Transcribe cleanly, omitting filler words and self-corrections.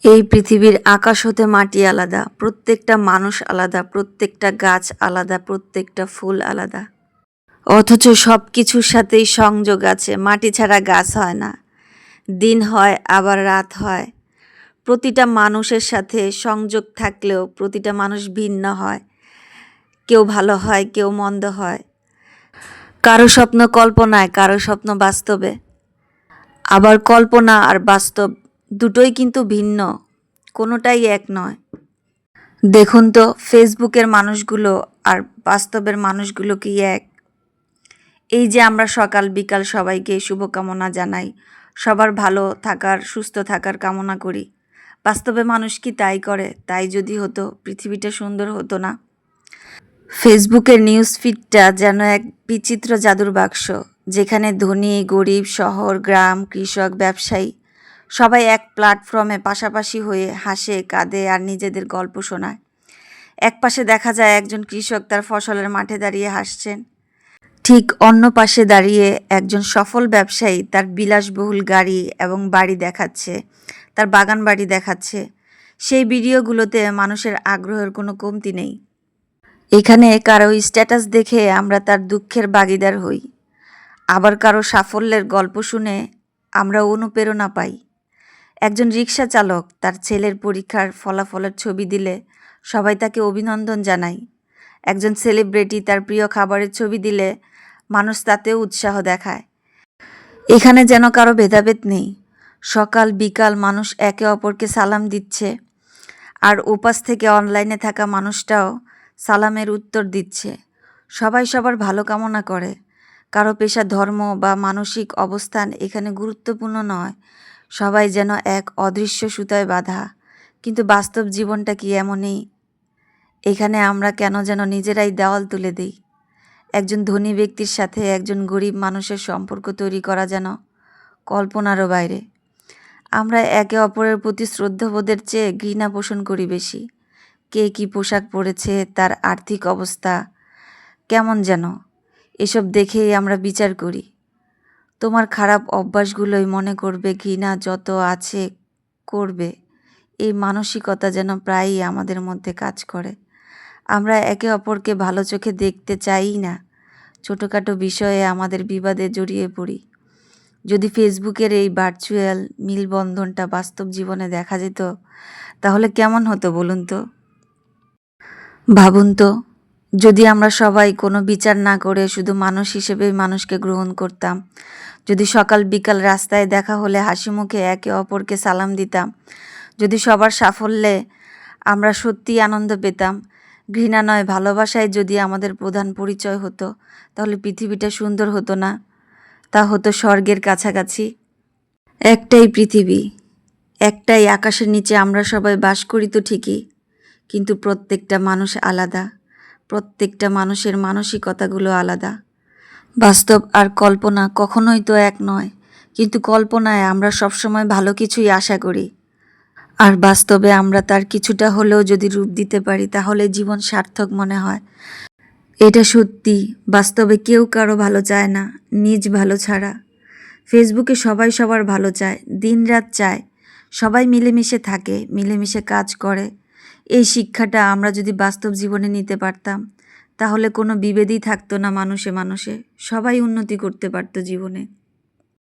এই পৃথিবীর আকাশ হতে মাটি আলাদা, প্রত্যেকটা মানুষ আলাদা, প্রত্যেকটা গাছ আলাদা, প্রত্যেকটা ফুল আলাদা। অথচ সব কিছুর সাথেই সংযোগ আছে। মাটি ছাড়া গাছ হয় না, দিন হয় আবার রাত হয়। প্রতিটা মানুষের সাথে সংযোগ থাকলেও প্রতিটা মানুষ ভিন্ন হয়। কেউ ভালো হয়, কেউ মন্দ হয়। কারো স্বপ্ন কল্পনায়, কারো স্বপ্ন বাস্তবে। আবার কল্পনা আর বাস্তব দুটোই কিন্তু ভিন্ন, কোনোটাই এক নয়। দেখুন তো ফেসবুকের মানুষগুলো আর বাস্তবের মানুষগুলো কি এক? এই যে আমরা সকাল বিকাল সবাইকে শুভকামনা জানাই, সবার ভালো থাকার সুস্থ থাকার কামনা করি, বাস্তবে মানুষ কি তাই করে? তাই যদি হতো পৃথিবীটা সুন্দর হতো না। ফেসবুকের নিউজ ফিডটা যেন এক বিচিত্র জাদুর বাক্স, যেখানে ধনী গরিব শহর গ্রাম কৃষক ব্যবসায়ী সবাই এক প্ল্যাটফর্মে পাশাপাশি হয়ে হাসে কাঁদে আর নিজেদের গল্প শোনায়। এক পাশে দেখা যায় একজন কৃষক তার ফসলের মাঠে দাঁড়িয়ে হাসছেন, ঠিক অন্য পাশে দাঁড়িয়ে একজন সফল ব্যবসায়ী তার বিলাসবহুল গাড়ি এবং বাড়ি দেখাচ্ছে, তার বাগান বাড়ি দেখাচ্ছে। সেই ভিডিওগুলোতে মানুষের আগ্রহের কোনো কমতি নেই। এখানে কারো স্ট্যাটাস দেখে আমরা তার দুঃখের ভাগিদার হই, আবার কারো সাফল্যের গল্প শুনে আমরা অনুপ্রেরণা পাই। একজন রিক্সা চালক তার ছেলের পরীক্ষার ফলাফলের ছবি দিলে সবাই তাকে অভিনন্দন জানায়। একজন সেলিব্রিটি তার প্রিয় খাবারের ছবি দিলে মানুষ তাতেও উৎসাহ দেখায়। এখানে যেন কারো ভেদাভেদ নেই। সকাল বিকাল মানুষ একে অপরকে সালাম দিচ্ছে, আর ওপাশ থেকে অনলাইনে থাকা মানুষটাও সালামের উত্তর দিচ্ছে। সবাই সবার ভালো কামনা করে। কারো পেশা ধর্ম বা মানসিক অবস্থান এখানে গুরুত্বপূর্ণ নয়। সবাই যেন এক অদৃশ্য সুতায় বাঁধা। কিন্তু বাস্তব জীবনটা কি এমনই? এখানে আমরা কেন যেন নিজেরাই দেওয়াল তুলে দিই। একজন ধনী ব্যক্তির সাথে একজন গরিব মানুষের সম্পর্ক তৈরি করা যেন কল্পনারও বাইরে। আমরা একে অপরের প্রতি শ্রদ্ধাবোধের চেয়ে ঘৃণা পোষণ করি বেশি। কে কী পোশাক পরেছে, তার আর্থিক অবস্থা কেমন যেন, এসব দেখেই আমরা বিচার করি। তোমার খারাপ অভ্যাসগুলোই মনে করবে, ঘৃণা যত আছে করবে। এই মানসিকতা যেন প্রায়ই আমাদের মধ্যে কাজ করে। আমরা একে অপরকে ভালো চোখে দেখতে চাই না। ছোটোখাটো বিষয়ে আমাদের বিবাদে জড়িয়ে পড়ি। যদি ফেসবুকের এই ভার্চুয়াল মিলবন্ধনটা বাস্তব জীবনে দেখা যেত, তাহলে কেমন হতো বলুন তো? ভাবুন তো, যদি আমরা সবাই কোনো বিচার না করে শুধু মানুষ হিসেবেই মানুষকে গ্রহণ করতাম, যদি সকাল বিকাল রাস্তায় দেখা হলে হাসি মুখে একে অপরকে সালাম দিতাম, যদি সবার সাফল্যে আমরা সত্যিই আনন্দ পেতাম, ঘৃণা নয় ভালোবাসায় যদি আমাদের প্রধান পরিচয় হতো, তাহলে পৃথিবীটা সুন্দর হতো না? তা হতো স্বর্গের কাছাকাছি। একটাই পৃথিবী, একটাই আকাশের নিচে আমরা সবাই বাস করি তো ঠিকই, কিন্তু প্রত্যেকটা মানুষ আলাদা, প্রত্যেকটা মানুষের মানসিকতাগুলো আলাদা। বাস্তব আর কল্পনা কখনোই তো এক নয়, কিন্তু কল্পনায় আমরা সবসময় ভালো কিছুই আশা করি, আর বাস্তবে আমরা তার কিছুটা হলেও যদি রূপ দিতে পারি তাহলে জীবন সার্থক মনে হয়। এটা সত্যি, বাস্তবে কেউ কারো ভালো চায় না, নিজ ভালো ছাড়া। ফেসবুকে সবাই সবার ভালো চায়, দিনরাত চায়, সবাই মিলেমিশে থাকে, মিলেমিশে কাজ করে। এই শিক্ষাটা আমরা যদি বাস্তব জীবনে নিতে পারতাম, তাহলে কোনো বিভেদই থাকতো না মানুষে মানুষে, সবাই উন্নতি করতে পারতো জীবনে।